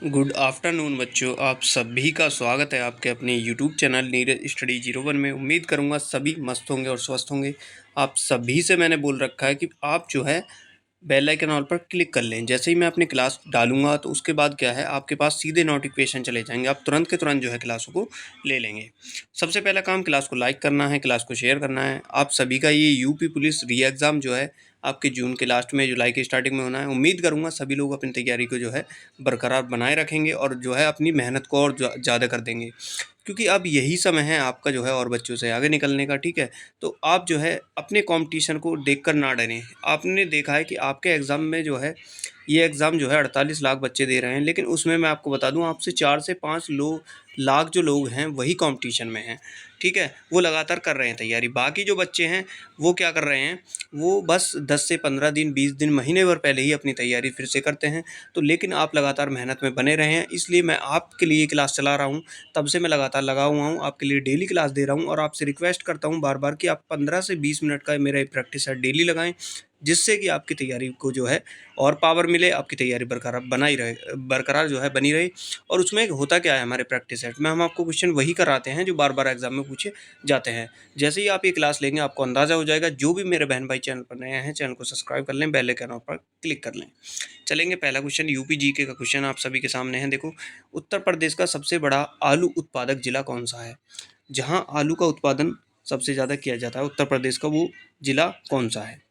Good afternoon बच्चों, आप सभी का स्वागत है आपके अपने यूट्यूब चैनल नीरज स्टडी 01 में। उम्मीद करूंगा सभी मस्त होंगे और स्वस्थ होंगे। आप सभी से मैंने बोल रखा है कि आप जो है बेल आइकन ऑल पर क्लिक कर लें। जैसे ही मैं अपनी क्लास डालूंगा तो उसके बाद क्या है, आपके पास सीधे नोटिफिकेशन चले जाएंगे। आप तुरंत के तुरंत जो है क्लासों को ले लेंगे। सबसे पहला काम क्लास को लाइक करना है, क्लास को शेयर करना है। आप सभी का ये यूपी पुलिस री एग्ज़ाम जो है आपके जून के लास्ट में, जुलाई के स्टार्टिंग में होना है। उम्मीद करूंगा सभी लोग अपनी तैयारी को जो है बरकरार बनाए रखेंगे और जो है अपनी मेहनत को और ज़्यादा कर देंगे, क्योंकि अब यही समय है आपका जो है और बच्चों से आगे निकलने का। ठीक है, तो आप जो है अपने कंपटीशन को देखकर ना डरें। आपने देखा है कि आपके एग्ज़ाम में जो है, ये एग्ज़ाम जो है 48 लाख बच्चे दे रहे हैं, लेकिन उसमें मैं आपको बता दूं आपसे 4 से 5 लाख जो लोग हैं वही कंपटीशन में हैं। ठीक है, वो लगातार कर रहे हैं तैयारी। बाकी जो बच्चे हैं वो क्या कर रहे हैं, वो बस 10 से 15 दिन, 20 दिन, महीने भर पहले ही अपनी तैयारी फिर से करते हैं। तो लेकिन आप लगातार मेहनत में बने रहे हैं, इसलिए मैं आपके लिए क्लास चला रहा हूँ। तब से मैं लगातार लगा हुआ हूँ, आपके लिए डेली क्लास दे रहा हूँ और आपसे रिक्वेस्ट करता हूँ बार बार कि आप 15 से 20 मिनट का मेरा प्रैक्टिस सेट डेली लगाएं, जिससे कि आपकी तैयारी को जो है और पावर मिले, आपकी तैयारी बरकरार जो है बनी रहे। और उसमें होता क्या है, हमारे प्रैक्टिस सेट में हम आपको क्वेश्चन वही कराते हैं जो बार बार एग्जाम में पूछे जाते हैं। जैसे ही आप ये क्लास लेंगे आपको अंदाज़ा हो जाएगा। जो भी मेरे बहन भाई चैनल पर नए हैं, चैनल को सब्सक्राइब कर लें, बेल आइकन पर क्लिक कर लें। चलेंगे, पहला क्वेश्चन यूपी जीके का क्वेश्चन आप सभी के सामने है। देखो, उत्तर प्रदेश का सबसे बड़ा आलू उत्पादक जिला कौन सा है? जहां आलू का उत्पादन सबसे ज़्यादा किया जाता है उत्तर प्रदेश का, वो जिला कौन सा है?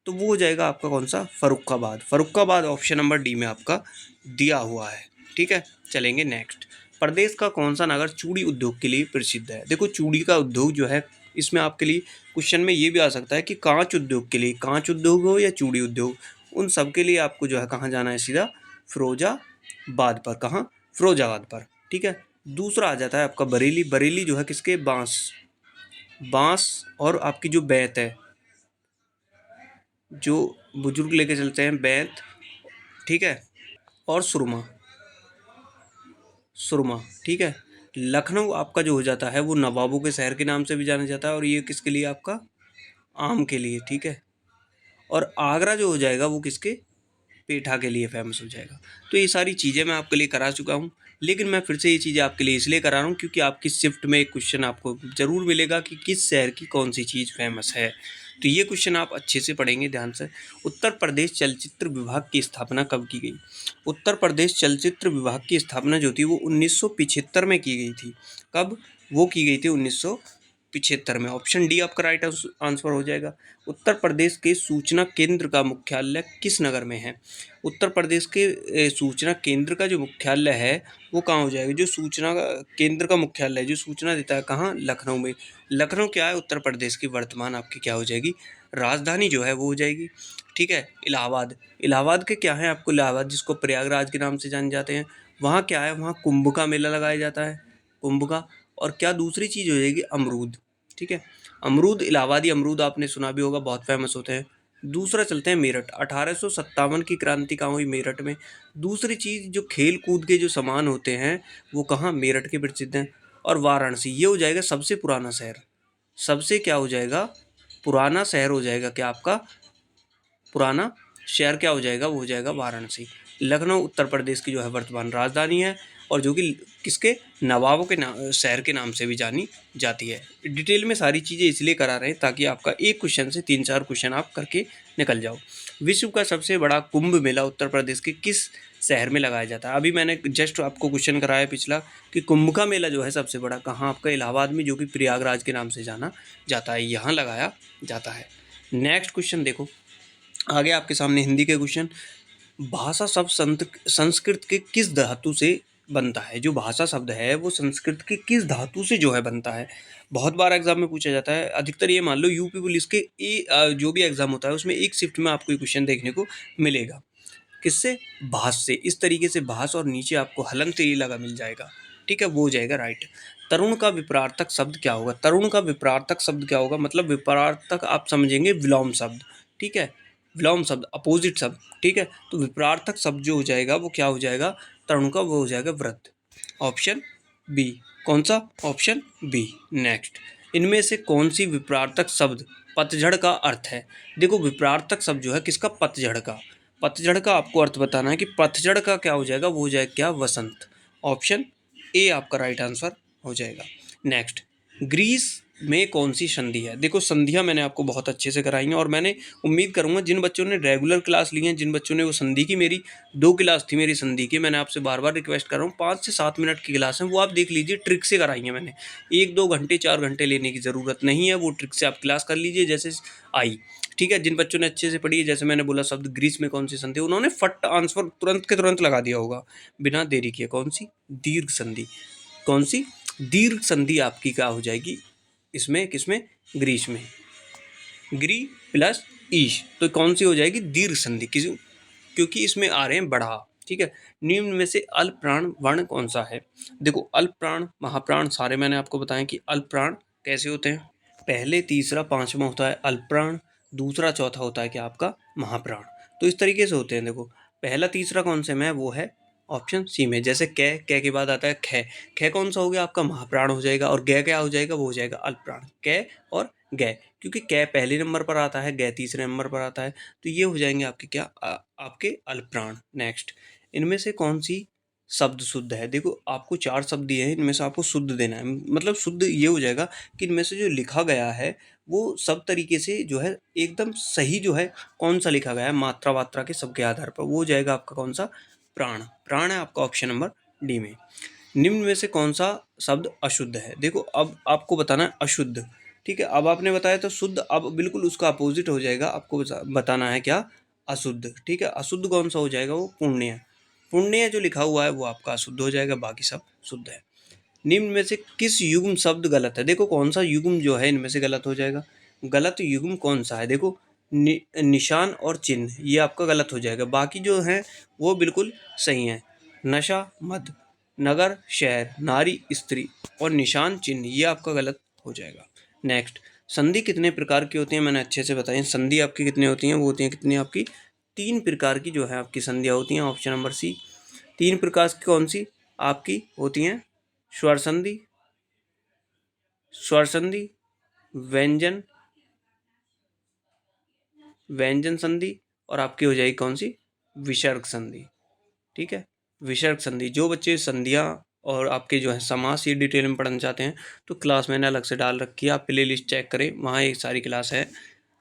तो वो हो जाएगा आपका कौन सा, Farrukhabad. Farrukhabad option number D में आपका दिया हुआ है। ठीक है, चलेंगे नेक्स्ट। प्रदेश का कौन सा नगर चूड़ी उद्योग के लिए प्रसिद्ध है? देखो, चूड़ी का उद्योग जो है, इसमें आपके लिए क्वेश्चन में ये भी आ सकता है कि कांच उद्योग के लिए, कांच उद्योग हो या चूड़ी उद्योग, उन सब के लिए आपको जो है कहाँ जाना है, सीधा फिरोजाबाद पर। कहाँ? फिरोजाबाद पर। ठीक है, दूसरा आ जाता है आपका बरेली। बरेली जो है किसके? बांस। बांस और आपकी जो बैंत है, जो बुजुर्ग लेके चलते हैं, बैंत। ठीक है, और सुरमा। सुरमा, ठीक है। लखनऊ आपका जो हो जाता है वो नवाबों के शहर के नाम से भी जाना जाता है, और ये किसके लिए? आपका आम के लिए। ठीक है, और आगरा जो हो जाएगा वो किसके? पेठा के लिए फेमस हो जाएगा। तो ये सारी चीज़ें मैं आपके लिए करा चुका हूँ, लेकिन मैं फिर से ये चीज़ें आपके लिए इसलिए करा रहा हूँ क्योंकि आपकी शिफ्ट में एक क्वेश्चन आपको ज़रूर मिलेगा कि किस शहर की कौन सी चीज़ फेमस है। तो ये क्वेश्चन आप अच्छे से पढ़ेंगे ध्यान से। उत्तर प्रदेश चलचित्र विभाग की स्थापना कब की गई? उत्तर प्रदेश चलचित्र विभाग की स्थापना जो थी वो 1975 में की गई थी। कब? वो की गई थी 1975 में। ऑप्शन डी आपका राइट आंसर हो जाएगा। उत्तर प्रदेश के सूचना केंद्र का मुख्यालय किस नगर में है? उत्तर प्रदेश के सूचना केंद्र का जो मुख्यालय है वो कहाँ हो जाएगा? जो सूचना केंद्र का मुख्यालय जो सूचना देता है, कहाँ? लखनऊ में। लखनऊ क्या है? उत्तर प्रदेश की वर्तमान आपकी क्या हो जाएगी? राजधानी जो है वो हो जाएगी। ठीक है, इलाहाबाद। इलाहाबाद के क्या है आपको? इलाहाबाद जिसको प्रयागराज के नाम से जाने जाते हैं, वहाँ क्या है? वहाँ कुंभ का मेला लगाया जाता है, कुंभ का। और क्या दूसरी चीज़ हो जाएगी? अमरूद। ठीक है, अमरूद, इलाहाबादी अमरूद आपने सुना भी होगा, बहुत फेमस होते हैं। दूसरा चलते हैं मेरठ। 1857 की क्रांति कहाँ हुई? मेरठ में। दूसरी चीज़, जो खेल कूद के जो सामान होते हैं वो कहाँ? मेरठ के प्रसिद्ध हैं। और वाराणसी, ये हो जाएगा सबसे पुराना शहर। सबसे क्या हो जाएगा? पुराना शहर हो जाएगा क्या आपका? पुराना शहर क्या हो जाएगा? वो हो जाएगा वाराणसी। लखनऊ उत्तर प्रदेश की जो है वर्तमान राजधानी है, और जो कि किसके? नवाबों के शहर के नाम से भी जानी जाती है। डिटेल में सारी चीज़ें इसलिए करा रहे हैं ताकि आपका एक क्वेश्चन से 3-4 क्वेश्चन आप करके निकल जाओ। विश्व का सबसे बड़ा कुंभ मेला उत्तर प्रदेश के किस शहर में लगाया जाता है? अभी मैंने जस्ट आपको क्वेश्चन कराया पिछला कि कुंभ का मेला जो है सबसे बड़ा कहाँ? आपका इलाहाबाद में, जो कि प्रयागराज के नाम से जाना जाता है, यहाँ लगाया जाता है। नेक्स्ट क्वेश्चन देखो, आगे आपके सामने हिंदी के क्वेश्चन। भाषा शब्द संस्कृत के किस धातु से बनता है? जो भाषा शब्द है वो संस्कृत के किस धातु से जो है बनता है? बहुत बार एग्जाम में पूछा जाता है। अधिकतर ये मान लो यूपी पुलिस के जो भी एग्जाम होता है उसमें एक शिफ्ट में आपको ये क्वेश्चन देखने को मिलेगा। किससे? भाष से। इस तरीके से भाष और नीचे आपको हलन से ही लगा मिल जाएगा। ठीक है, वो हो जाएगा राइट। तरुण का विपरार्थक शब्द क्या होगा? तरुण का विपरार्थक शब्द क्या होगा? मतलब विपरार्थक आप समझेंगे विलोम शब्द। ठीक है, विलोम शब्द, अपोजिट शब्द। ठीक है, तो विपरार्थक शब्द जो हो जाएगा वो क्या हो जाएगा तरुण का? वो हो जाएगा वृत्त। Option B. कौन सा? Option B. नेक्स्ट, इनमें से कौन सी विपरार्थक शब्द पतझड़ का अर्थ है? देखो, विपरार्थक शब्द जो है किसका? पतझड़ का। पतझड़ का आपको अर्थ बताना है कि पतझड़ का क्या हो जाएगा, वो हो जाएगा क्या, वसंत। ऑप्शन ए आपका राइट आंसर हो जाएगा। नेक्स्ट, ग्रीस में कौन सी संधि है? देखो संधियां मैंने आपको बहुत अच्छे से कराई हैं और मैंने उम्मीद करूंगा जिन बच्चों ने रेगुलर क्लास ली है, जिन बच्चों ने वो संधि की, मेरी 2 क्लास थी मेरी संधि की, मैंने आपसे बार बार रिक्वेस्ट कर रहा हूँ 5 से 7 मिनट की क्लास है, वो आप देख लीजिए, ट्रिक से कराई है मैंने। 1-2 घंटे 4 घंटे लेने की ज़रूरत नहीं है, वो ट्रिक से आप क्लास कर लीजिए जैसे आई। ठीक है, जिन बच्चों ने अच्छे से पढ़ी है, जैसे मैंने बोला शब्द ग्रीस में कौन सी संधि, उन्होंने फट आंसर तुरंत के तुरंत लगा दिया होगा बिना देरी किए। कौन सी? दीर्घ संधि। कौन सी? दीर्घ संधि आपकी क्या हो जाएगी इसमें, किसमें? ग्रीस में। ग्री प्लस ईश, तो कौन सी हो जाएगी? दीर्घ संधि। किस, क्योंकि इसमें आ रहे हैं बढ़ा। ठीक है, निम्न में से अल्प प्राण वर्ण कौन सा है? देखो अल्प प्राण, महाप्राण सारे मैंने आपको बताया कि अल्प प्राण कैसे होते हैं। पहले, तीसरा, पांचवा होता है अल्प प्राण, दूसरा चौथा होता है क्या आपका? महाप्राण। तो इस तरीके से होते हैं। देखो पहला तीसरा कौन से में है? वो है ऑप्शन सी में। जैसे कै, कै के बाद आता है ख, ख कौन सा हो गया आपका? महाप्राण हो जाएगा। और गै क्या हो जाएगा? वो हो जाएगा अल्प प्राण। कै और गै, क्योंकि कै पहले नंबर पर आता है, गै तीसरे नंबर पर आता है, तो ये हो जाएंगे आपके क्या? आपके अल्प प्राण। नेक्स्ट, इनमें से कौन सी शब्द शुद्ध है? देखो आपको 4 शब्द दिए हैं, इनमें से आपको शुद्ध देना है। मतलब शुद्ध ये हो जाएगा कि इनमें से जो लिखा गया है वो सब तरीके से जो है एकदम सही जो है, कौन सा लिखा गया है मात्रा वात्रा के सबके आधार पर, वो हो जाएगा आपका कौन सा? प्राण। प्राण है आपका ऑप्शन नंबर डी में। निम्न में से कौन सा शब्द अशुद्ध है? देखो अब आपको बताना है अशुद्ध। ठीक है, अब आपने बताया तो शुद्ध, अब बिल्कुल उसका अपोजिट हो जाएगा, आपको बताना है क्या? अशुद्ध। ठीक है, अशुद्ध कौन सा हो जाएगा? वो पुण्य। पुण्य जो लिखा हुआ है वो आपका अशुद्ध हो जाएगा, बाकी सब शुद्ध है। निम्न में से किस युग्म शब्द गलत है? देखो कौन सा युग्म जो है इनमें से गलत हो जाएगा? गलत युग्म कौन सा है? देखो निशान और चिन्ह, ये आपका गलत हो जाएगा, बाकी जो है वो बिल्कुल सही है। नशा, मद, नगर, शहर, नारी, स्त्री और निशान, चिन्ह, ये आपका गलत हो जाएगा। नेक्स्ट, संधि कितने प्रकार की होती हैं? मैंने अच्छे से बताई। संधि आपकी कितनी होती हैं? वो होती हैं कितनी आपकी? 3 प्रकार की जो है आपकी संधियाँ होती हैं, ऑप्शन नंबर सी। 3 प्रकार की कौन सी आपकी होती हैं? स्वर संधि, स्वर संधि, व्यंजन, व्यंजन संधि, और आपकी हो जाएगी कौन सी? विसर्ग संधि। ठीक है, विसर्ग संधि। जो बच्चे संधियाँ और आपके जो है समास ये डिटेल में पढ़ना चाहते हैं तो क्लास मैंने अलग से डाल रखी है, आप प्ले लिस्ट चेक करें, वहाँ एक सारी क्लास है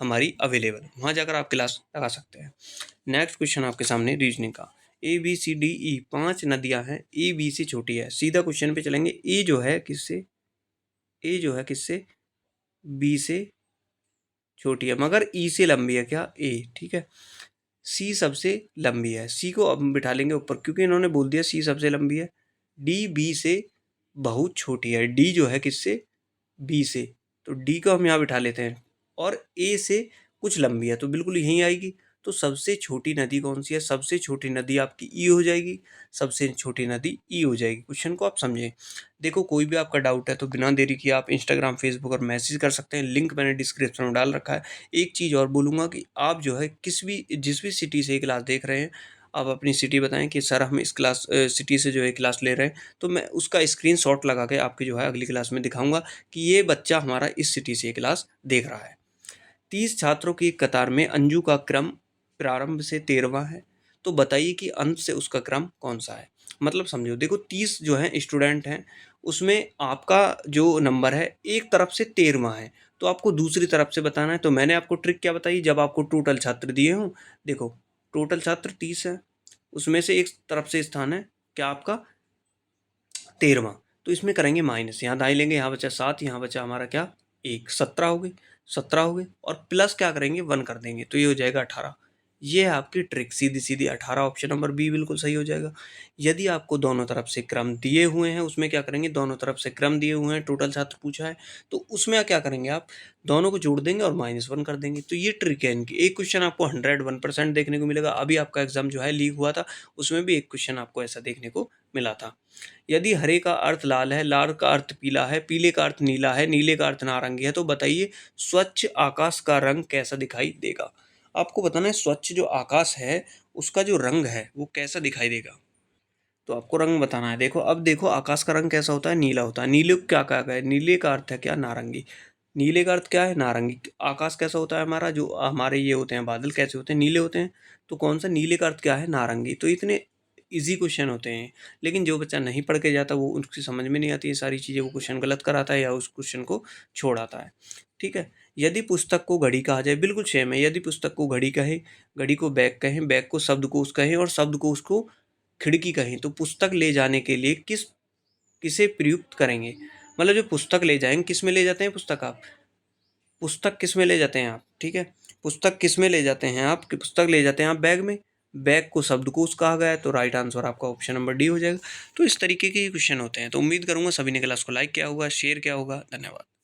हमारी अवेलेबल, वहाँ जाकर आप क्लास लगा सकते हैं। नेक्स्ट क्वेश्चन आपके सामने रीजनिंग का। A B C D E 5 नदियाँ हैं, ए बी से छोटी है। सीधा क्वेश्चन पे चलेंगे। ए जो है किससे? ए जो है किससे? बी से छोटी है, मगर ई से लंबी है क्या? ए। ठीक है, सी सबसे लंबी है। सी को अब बिठा लेंगे ऊपर, क्योंकि इन्होंने बोल दिया सी सबसे लंबी है। डी बी से बहुत छोटी है। डी जो है किससे? बी से, तो डी को हम यहाँ बिठा लेते हैं। और ए से कुछ लंबी है, तो बिल्कुल यहीं आएगी। तो सबसे छोटी नदी कौन सी है? सबसे छोटी नदी आपकी ई हो जाएगी। सबसे छोटी नदी ई हो जाएगी। क्वेश्चन को आप समझें। देखो कोई भी आपका डाउट है तो बिना देरी किए आप इंस्टाग्राम, फेसबुक और मैसेज कर सकते हैं, लिंक मैंने डिस्क्रिप्शन में डाल रखा है। एक चीज़ और बोलूँगा कि आप जो है जिस भी सिटी से क्लास देख रहे हैं, आप अपनी सिटी बताएं कि सर हम इस क्लास सिटी से जो है क्लास ले रहे हैं, तो मैं उसका स्क्रीनशॉट लगा के आपकी जो है अगली क्लास में दिखाऊंगा कि ये बच्चा हमारा इस सिटी से क्लास देख रहा है। 30 छात्रों की एक कतार में अंजू का क्रम प्रारंभ से 13वां है, तो बताइए कि अंत से उसका क्रम कौन सा है? मतलब समझो, देखो 30 जो है स्टूडेंट हैं, उसमें आपका जो नंबर है एक तरफ से 13वां है, तो आपको दूसरी तरफ से बताना है। तो मैंने आपको ट्रिक क्या बताई? जब आपको टोटल छात्र दिए हों, देखो टोटल छात्र 30 है, उसमें से एक तरफ से स्थान है क्या आपका? 13वां, तो इसमें करेंगे माइनस, यहाँ दाएं लेंगे, यहाँ बचा 7, यहाँ बचा हमारा क्या? 1, 17 हो गए, 17 हो गए, और प्लस क्या करेंगे? 1 कर देंगे, तो ये हो जाएगा 18। ये है आपकी ट्रिक, सीधी सीधी 18, ऑप्शन नंबर बी बिल्कुल सही हो जाएगा। यदि आपको दोनों तरफ से क्रम दिए हुए हैं, उसमें क्या करेंगे? दोनों तरफ से क्रम दिए हुए हैं, टोटल छात्र पूछा है, तो उसमें क्या करेंगे आप? दोनों को जोड़ देंगे और -1 कर देंगे। तो ये ट्रिक है इनकी। एक क्वेश्चन आपको 101% देखने को मिलेगा। अभी आपका एग्जाम जो है लीक हुआ था, उसमें भी एक क्वेश्चन आपको ऐसा देखने को मिला था। यदि हरे का अर्थ लाल है, लाल का अर्थ पीला है, पीले का अर्थ नीला है, नीले का अर्थ नारंगी है, तो बताइए स्वच्छ आकाश का रंग कैसा दिखाई देगा? आपको बताना है स्वच्छ जो आकाश है उसका जो रंग है वो कैसा दिखाई देगा, तो आपको रंग बताना है। देखो अब देखो आकाश का रंग कैसा होता है? नीला होता है। नीले को क्या कहा गया है? नीले का अर्थ है क्या? नारंगी। नीले का अर्थ क्या है? नारंगी। आकाश कैसा होता है हमारा? जो हमारे ये होते हैं बादल कैसे होते हैं? नीले होते हैं। तो कौन सा? नीले का अर्थ क्या है? नारंगी। तो इतने इजी क्वेश्चन होते हैं, लेकिन जो बच्चा नहीं पढ़ के जाता वो उसकी समझ में नहीं आती ये सारी चीज़ें, वो क्वेश्चन गलत कराता है या उस क्वेश्चन को छोड़ आता है। ठीक है। यदि पुस्तक को घड़ी कहा जाए, बिल्कुल सेम है। यदि पुस्तक को घड़ी कहें, घड़ी को बैग कहें, बैग को शब्दकोश कहें और शब्द को उसको खिड़की कहें, तो पुस्तक ले जाने के लिए किसे प्रयुक्त करेंगे? मतलब जो पुस्तक ले जाएंगे, किस में ले जाते हैं पुस्तक आप? पुस्तक किस में ले जाते हैं आप? ठीक है। पुस्तक किस में ले जाते हैं आप? कि पुस्तक ले जाते हैं आप बैग में। बैग को शब्दकोश कहा गया है, तो राइट आंसर आपका ऑप्शन नंबर डी हो जाएगा। तो इस तरीके के क्वेश्चन होते हैं। तो उम्मीद करूंगा सभी ने क्लास को लाइक किया होगा, शेयर किया होगा। धन्यवाद।